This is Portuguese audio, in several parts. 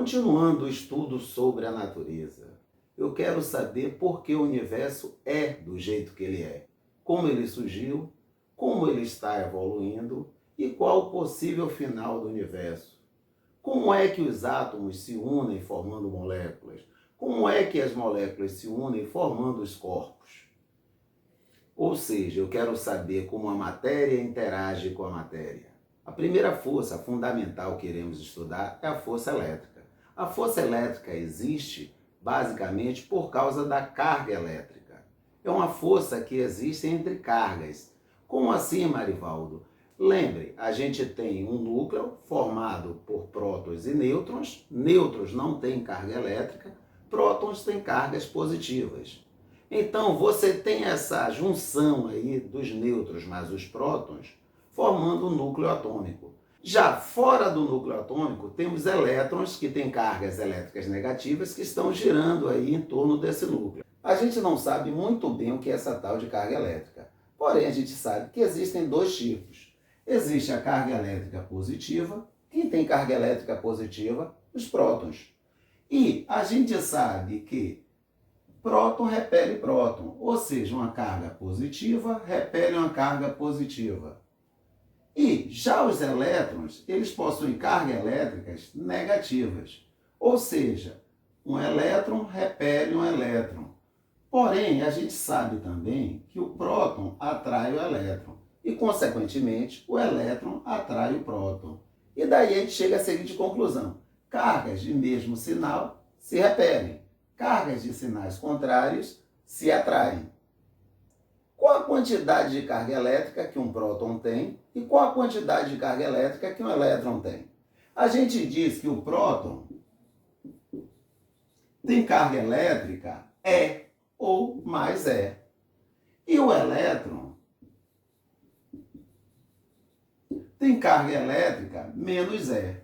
Continuando o estudo sobre a natureza, eu quero saber por que o universo é do jeito que ele é, como ele surgiu, como ele está evoluindo e qual o possível final do universo. Como é que os átomos se unem formando moléculas? Como é que as moléculas se unem formando os corpos? Ou seja, eu quero saber como a matéria interage com a matéria. A primeira força fundamental que iremos estudar é a força elétrica. A força elétrica existe basicamente por causa da carga elétrica. É uma força que existe entre cargas. Como assim, Marivaldo? Lembre, a gente tem um núcleo formado por prótons e nêutrons. Nêutrons não têm carga elétrica, prótons têm cargas positivas. Então você tem essa junção aí dos nêutrons mais os prótons formando um núcleo atômico. Já fora do núcleo atômico, temos elétrons que têm cargas elétricas negativas que estão girando aí em torno desse núcleo. A gente não sabe muito bem o que é essa tal de carga elétrica, porém a gente sabe que existem dois tipos. Existe a carga elétrica positiva. Quem tem carga elétrica positiva? Os prótons. E a gente sabe que próton repele próton, ou seja, uma carga positiva repele uma carga positiva. E já os elétrons, eles possuem cargas elétricas negativas, ou seja, um elétron repele um elétron. Porém, a gente sabe também que o próton atrai o elétron e, consequentemente, o elétron atrai o próton. E daí a gente chega à seguinte conclusão: cargas de mesmo sinal se repelem, cargas de sinais contrários se atraem. Qual a quantidade de carga elétrica que um próton tem e qual a quantidade de carga elétrica que um elétron tem? A gente diz que o próton tem carga elétrica E ou mais E. E o elétron tem carga elétrica menos E.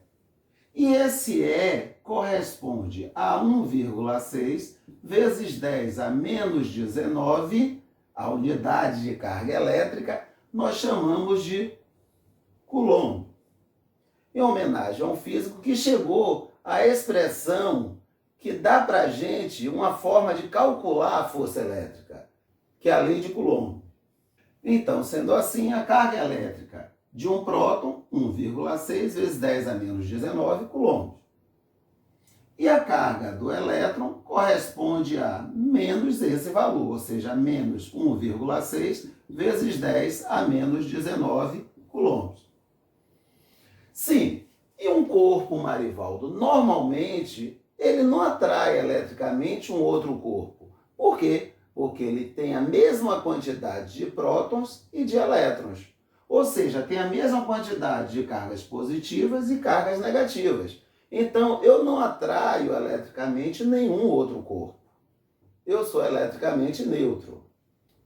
E esse E corresponde a 1,6 vezes 10 a menos 19, a unidade de carga elétrica, nós chamamos de Coulomb, em homenagem a um físico que chegou à expressão que dá para a gente uma forma de calcular a força elétrica, que é a lei de Coulomb. Então, sendo assim, a carga elétrica de um próton, 1,6 vezes 10 a menos 19 coulombs. E a carga do elétron corresponde a menos esse valor, ou seja, menos 1,6 vezes 10 a menos 19 coulombs. Sim, e um corpo, Marivaldo, normalmente ele não atrai eletricamente um outro corpo. Por quê? Porque ele tem a mesma quantidade de prótons e de elétrons. Ou seja, tem a mesma quantidade de cargas positivas e cargas negativas. Então, eu não atraio eletricamente nenhum outro corpo. Eu sou eletricamente neutro.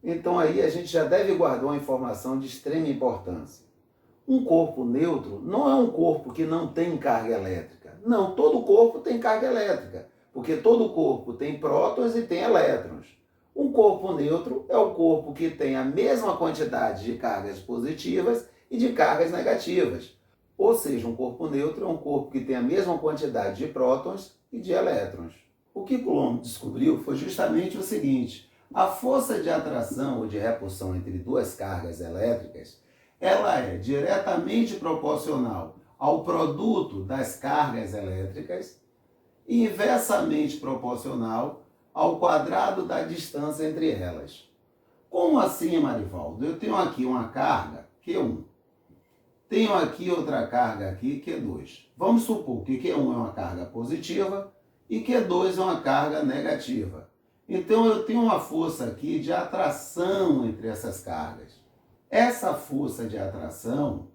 Então, aí a gente já deve guardar uma informação de extrema importância. Um corpo neutro não é um corpo que não tem carga elétrica. Não, todo corpo tem carga elétrica, porque todo corpo tem prótons e tem elétrons. Um corpo neutro é o corpo que tem a mesma quantidade de cargas positivas e de cargas negativas. Ou seja, um corpo neutro é um corpo que tem a mesma quantidade de prótons e de elétrons. O que Coulomb descobriu foi justamente o seguinte: a força de atração ou de repulsão entre duas cargas elétricas, ela é diretamente proporcional ao produto das cargas elétricas e inversamente proporcional ao quadrado da distância entre elas. Como assim, Marivaldo? Eu tenho aqui uma carga, Q1. Tenho aqui outra carga aqui, Q2. Vamos supor que Q1 é uma carga positiva e Q2 é uma carga negativa. Então eu tenho uma força aqui de atração entre essas cargas. Essa força de atração,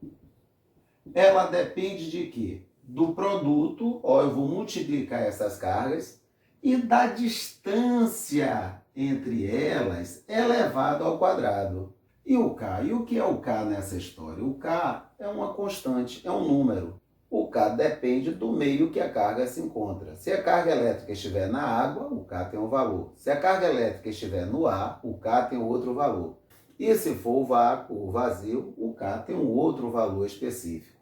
ela depende de quê? Do produto, eu vou multiplicar essas cargas, e da distância entre elas elevado ao quadrado. E o K? E o que é o K nessa história? O K é uma constante, é um número. O K depende do meio que a carga se encontra. Se a carga elétrica estiver na água, o K tem um valor. Se a carga elétrica estiver no ar, o K tem outro valor. E se for o vácuo, o vazio, o K tem um outro valor específico.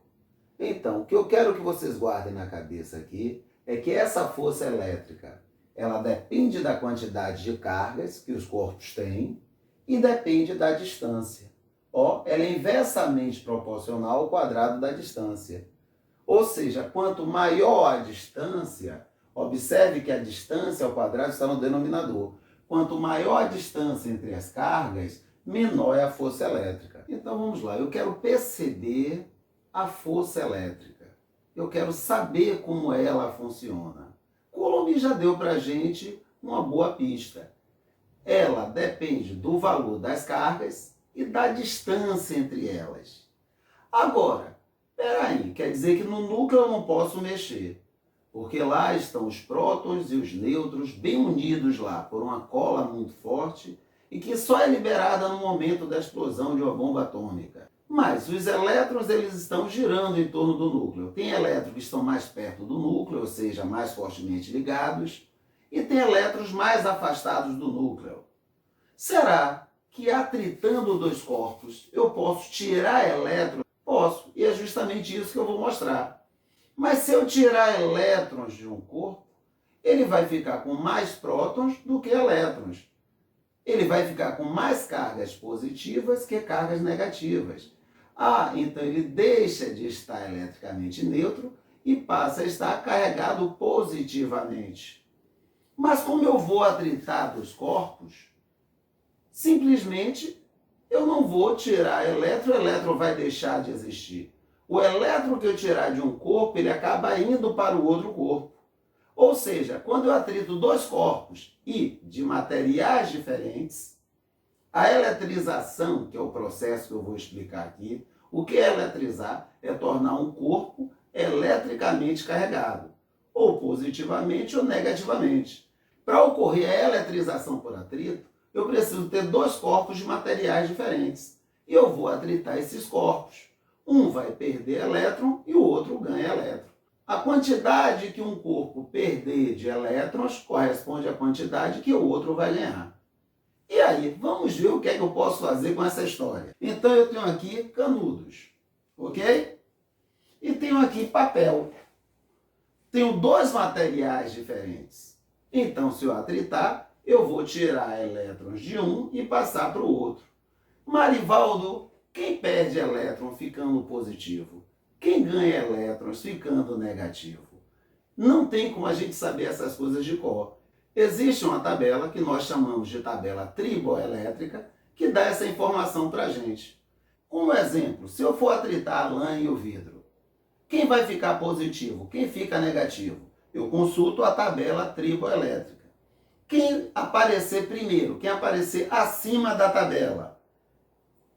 Então, o que eu quero que vocês guardem na cabeça aqui é que essa força elétrica, ela depende da quantidade de cargas que os corpos têm e depende da distância. Ó, ela é inversamente proporcional ao quadrado da distância. Ou seja, quanto maior a distância, observe que a distância ao quadrado está no denominador. Quanto maior a distância entre as cargas, menor é a força elétrica. Então vamos lá, eu quero perceber a força elétrica. Eu quero saber como ela funciona. Coulomb já deu para a gente uma boa pista. Ela depende do valor das cargas e da distância entre elas. Agora, peraí, quer dizer que no núcleo eu não posso mexer, porque lá estão os prótons e os nêutrons bem unidos lá por uma cola muito forte e que só é liberada no momento da explosão de uma bomba atômica. Mas os elétrons, eles estão girando em torno do núcleo. Tem elétrons que estão mais perto do núcleo, ou seja, mais fortemente ligados, e tem elétrons mais afastados do núcleo. Será que atritando dois corpos eu posso tirar elétrons? Posso, e é justamente isso que eu vou mostrar. Mas se eu tirar elétrons de um corpo, ele vai ficar com mais prótons do que elétrons. Ele vai ficar com mais cargas positivas que cargas negativas. Ah, então ele deixa de estar eletricamente neutro e passa a estar carregado positivamente. Mas como eu vou atritar dos corpos, simplesmente eu não vou tirar elétron, o elétron vai deixar de existir. O elétron que eu tirar de um corpo, ele acaba indo para o outro corpo. Ou seja, quando eu atrito dois corpos e de materiais diferentes, a eletrização, que é o processo que eu vou explicar aqui, o que é eletrizar? É tornar um corpo eletricamente carregado, ou positivamente ou negativamente. Para ocorrer a eletrização por atrito, eu preciso ter dois corpos de materiais diferentes. E eu vou atritar esses corpos. Um vai perder elétron e o outro ganha elétron. A quantidade que um corpo perder de elétrons corresponde à quantidade que o outro vai ganhar. E aí, vamos ver o que é que eu posso fazer com essa história. Então eu tenho aqui canudos, ok? E tenho aqui papel. Tenho dois materiais diferentes. Então, se eu atritar, eu vou tirar elétrons de um e passar para o outro. Marivaldo, quem perde elétron ficando positivo? Quem ganha elétrons ficando negativo? Não tem como a gente saber essas coisas de cor. Existe uma tabela que nós chamamos de tabela triboelétrica que dá essa informação para a gente. Como exemplo, se eu for atritar a lã e o vidro, quem vai ficar positivo? Quem fica negativo? Eu consulto a tabela triboelétrica. Quem aparecer primeiro, quem aparecer acima da tabela,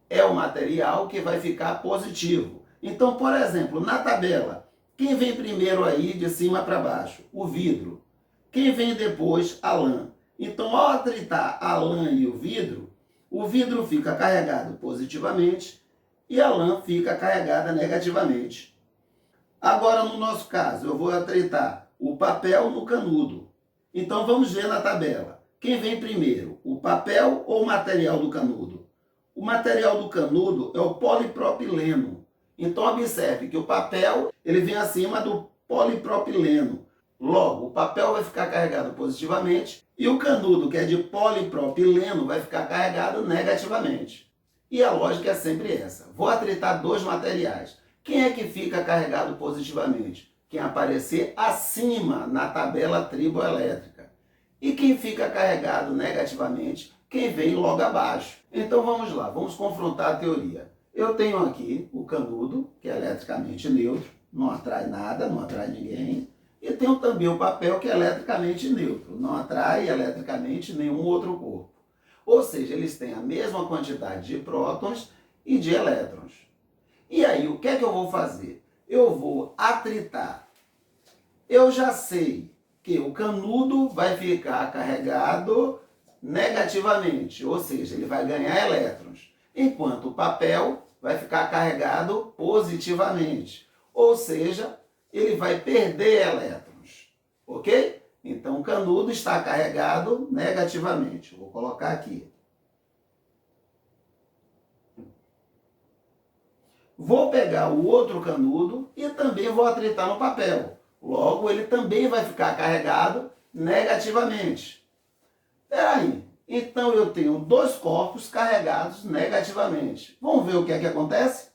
é o material que vai ficar positivo. Então, por exemplo, na tabela, quem vem primeiro aí de cima para baixo? O vidro. Quem vem depois? A lã. Então, ao atritar a lã e o vidro fica carregado positivamente e a lã fica carregada negativamente. Agora, no nosso caso, eu vou atritar o papel no canudo. Então, vamos ver na tabela. Quem vem primeiro, o papel ou o material do canudo? O material do canudo é o polipropileno. Então, observe que o papel ele vem acima do polipropileno. Logo, o papel vai ficar carregado positivamente e o canudo, que é de polipropileno, vai ficar carregado negativamente. E a lógica é sempre essa. Vou atritar dois materiais. Quem é que fica carregado positivamente? Quem aparecer acima na tabela triboelétrica. E quem fica carregado negativamente? Quem vem logo abaixo. Então vamos lá, vamos confrontar a teoria. Eu tenho aqui o canudo, que é eletricamente neutro, não atrai nada, não atrai ninguém. E tenho também o papel, que é eletricamente neutro, não atrai eletricamente nenhum outro corpo. Ou seja, eles têm a mesma quantidade de prótons e de elétrons. E aí, o que é que eu vou fazer? Eu vou atritar. Eu já sei que o canudo vai ficar carregado negativamente, ou seja, ele vai ganhar elétrons, enquanto o papel vai ficar carregado positivamente, ou seja, ele vai perder elétrons, ok? Então o canudo está carregado negativamente. Vou colocar aqui. Vou pegar o outro canudo e também vou atritar no papel. Logo, ele também vai ficar carregado negativamente. Peraí, então eu tenho dois corpos carregados negativamente. Vamos ver o que é que acontece?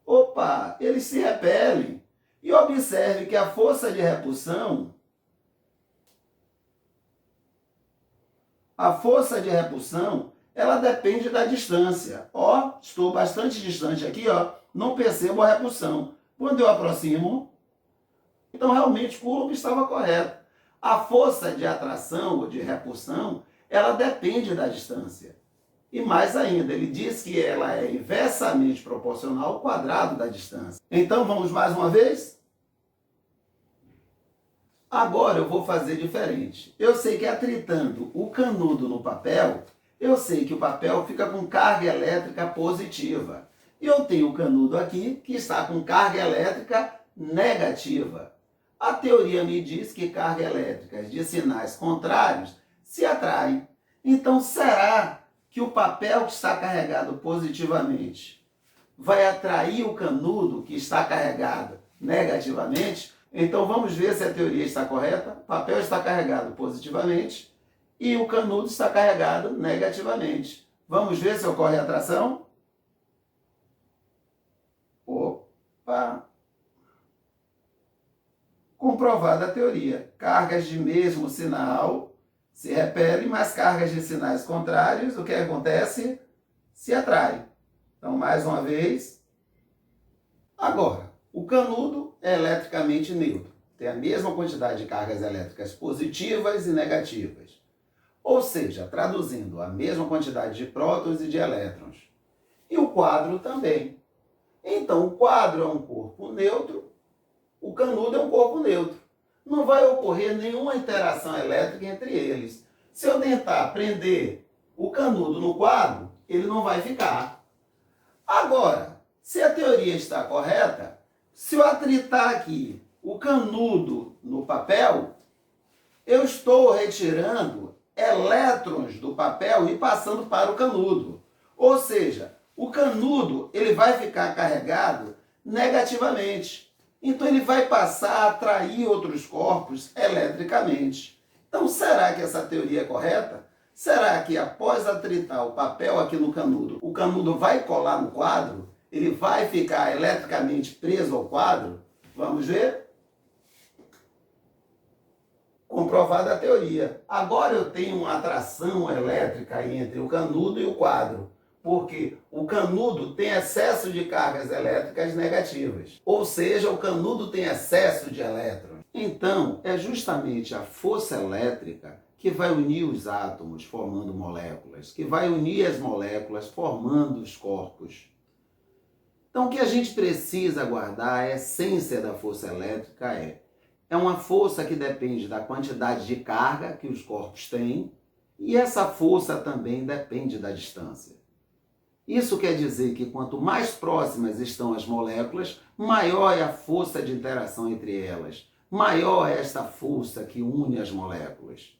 Opa, eles se repelem. E observe que a força de repulsão, ela depende da distância. Ó, estou bastante distante aqui, ó, não percebo a repulsão. Quando eu aproximo, então realmente Coulomb estava correto. A força de atração ou de repulsão, ela depende da distância. E mais ainda, ele diz que ela é inversamente proporcional ao quadrado da distância. Então vamos mais uma vez? Agora eu vou fazer diferente. Eu sei que atritando o canudo no papel, eu sei que o papel fica com carga elétrica positiva. E eu tenho o canudo aqui que está com carga elétrica negativa. A teoria me diz que cargas elétricas de sinais contrários se atraem. Então, será que o papel que está carregado positivamente vai atrair o canudo que está carregado negativamente? Então, vamos ver se a teoria está correta. O papel está carregado positivamente e o canudo está carregado negativamente. Vamos ver se ocorre atração? Opa! Comprovada a teoria. Cargas de mesmo sinal se repelem, mas cargas de sinais contrários, o que acontece? Se atraem. Então, mais uma vez. Agora, o canudo é eletricamente neutro. Tem a mesma quantidade de cargas elétricas positivas e negativas. Ou seja, traduzindo, a mesma quantidade de prótons e de elétrons. E o quadro também. Então, o quadro é um corpo neutro, o canudo é um corpo neutro. Não vai ocorrer nenhuma interação elétrica entre eles. Se eu tentar prender o canudo no quadro, ele não vai ficar. Agora, se a teoria está correta, se eu atritar aqui o canudo no papel, eu estou retirando elétrons do papel e passando para o canudo. Ou seja, o canudo ele vai ficar carregado negativamente. Então ele vai passar a atrair outros corpos eletricamente. Então será que essa teoria é correta? Será que após atritar o papel aqui no canudo, o canudo vai colar no quadro? Ele vai ficar eletricamente preso ao quadro? Vamos ver? Comprovada a teoria. Agora eu tenho uma atração elétrica entre o canudo e o quadro, porque o canudo tem excesso de cargas elétricas negativas, ou seja, o canudo tem excesso de elétrons. Então, é justamente a força elétrica que vai unir os átomos formando moléculas, que vai unir as moléculas formando os corpos. Então, o que a gente precisa guardar, a essência da força elétrica é uma força que depende da quantidade de carga que os corpos têm, e essa força também depende da distância. Isso quer dizer que quanto mais próximas estão as moléculas, maior é a força de interação entre elas, maior é esta força que une as moléculas.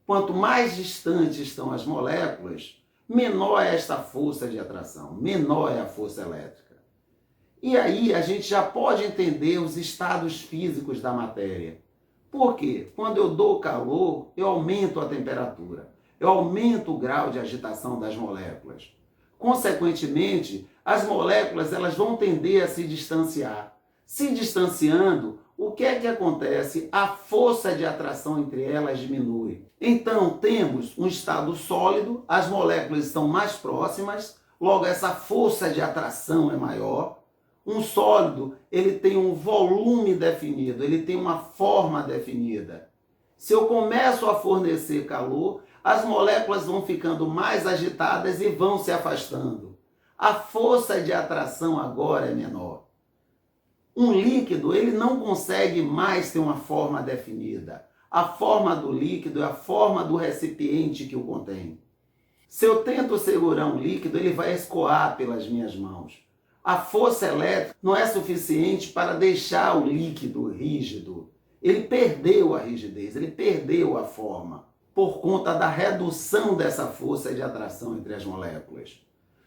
Quanto mais distantes estão as moléculas, menor é esta força de atração, menor é a força elétrica. E aí a gente já pode entender os estados físicos da matéria. Por quê? Quando eu dou calor, eu aumento a temperatura, eu aumento o grau de agitação das moléculas. Consequentemente, as moléculas elas vão tender a se distanciar. Se distanciando, o que é que acontece? A força de atração entre elas diminui. Então, temos um estado sólido, as moléculas estão mais próximas, logo essa força de atração é maior. Um sólido, ele tem um volume definido, ele tem uma forma definida. Se eu começo a fornecer calor, as moléculas vão ficando mais agitadas e vão se afastando. A força de atração agora é menor. Um líquido, ele não consegue mais ter uma forma definida. A forma do líquido é a forma do recipiente que o contém. Se eu tento segurar um líquido, ele vai escoar pelas minhas mãos. A força elétrica não é suficiente para deixar o líquido rígido. Ele perdeu a rigidez, ele perdeu a forma, por conta da redução dessa força de atração entre as moléculas.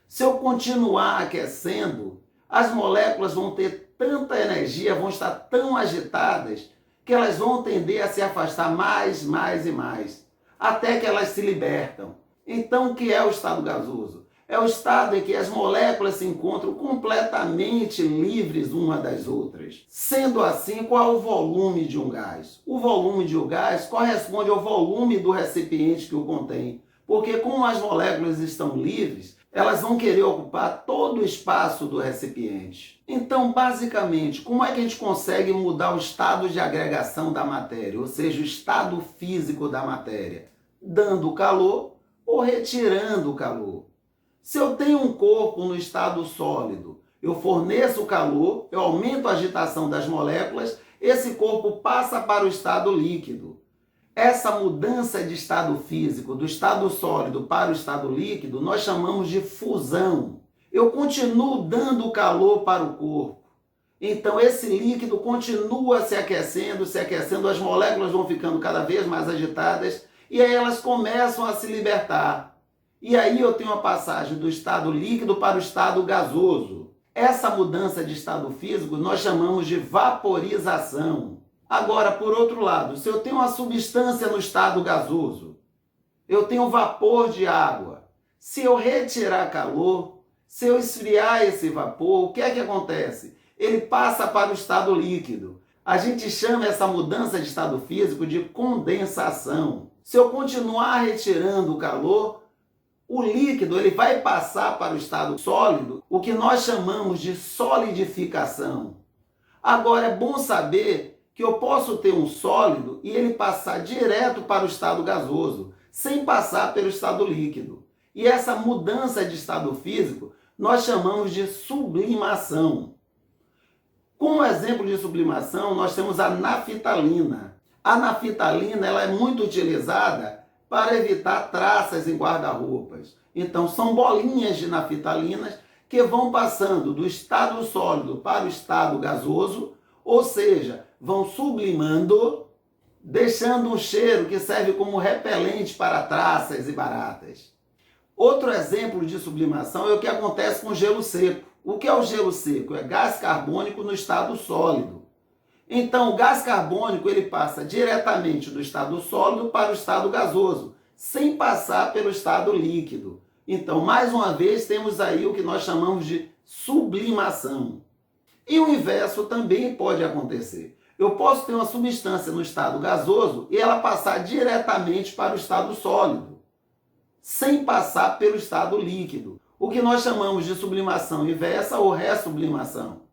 Se eu continuar aquecendo, as moléculas vão ter tanta energia, vão estar tão agitadas, que elas vão tender a se afastar mais e mais, até que elas se libertam. Então, o que é o estado gasoso? É o estado em que as moléculas se encontram completamente livres uma das outras. Sendo assim, qual é o volume de um gás? O volume de um gás corresponde ao volume do recipiente que o contém, porque como as moléculas estão livres, elas vão querer ocupar todo o espaço do recipiente. Então, basicamente, como é que a gente consegue mudar o estado de agregação da matéria, ou seja, o estado físico da matéria? Dando calor ou retirando o calor. Se eu tenho um corpo no estado sólido, eu forneço calor, eu aumento a agitação das moléculas, esse corpo passa para o estado líquido. Essa mudança de estado físico, do estado sólido para o estado líquido, nós chamamos de fusão. Eu continuo dando calor para o corpo. Então esse líquido continua se aquecendo, as moléculas vão ficando cada vez mais agitadas e aí elas começam a se libertar. E aí eu tenho a passagem do estado líquido para o estado gasoso. Essa mudança de estado físico nós chamamos de vaporização. Agora, por outro lado, se eu tenho uma substância no estado gasoso, eu tenho vapor de água. Se eu retirar calor, se eu esfriar esse vapor, o que é que acontece? Ele passa para o estado líquido. A gente chama essa mudança de estado físico de condensação. Se eu continuar retirando o calor, o líquido ele vai passar para o estado sólido, o que nós chamamos de solidificação. Agora, é bom saber que eu posso ter um sólido e ele passar direto para o estado gasoso, sem passar pelo estado líquido. E essa mudança de estado físico nós chamamos de sublimação. Como exemplo de sublimação, nós temos a naftalina. A naftalina ela é muito utilizada para evitar traças em guarda-roupas. Então, são bolinhas de naftalinas que vão passando do estado sólido para o estado gasoso, ou seja, vão sublimando, deixando um cheiro que serve como repelente para traças e baratas. Outro exemplo de sublimação é o que acontece com gelo seco. O que é o gelo seco? É gás carbônico no estado sólido. Então, o gás carbônico ele passa diretamente do estado sólido para o estado gasoso, sem passar pelo estado líquido. Então, mais uma vez, temos aí o que nós chamamos de sublimação. E o inverso também pode acontecer. Eu posso ter uma substância no estado gasoso e ela passar diretamente para o estado sólido, sem passar pelo estado líquido, o que nós chamamos de sublimação inversa ou ressublimação.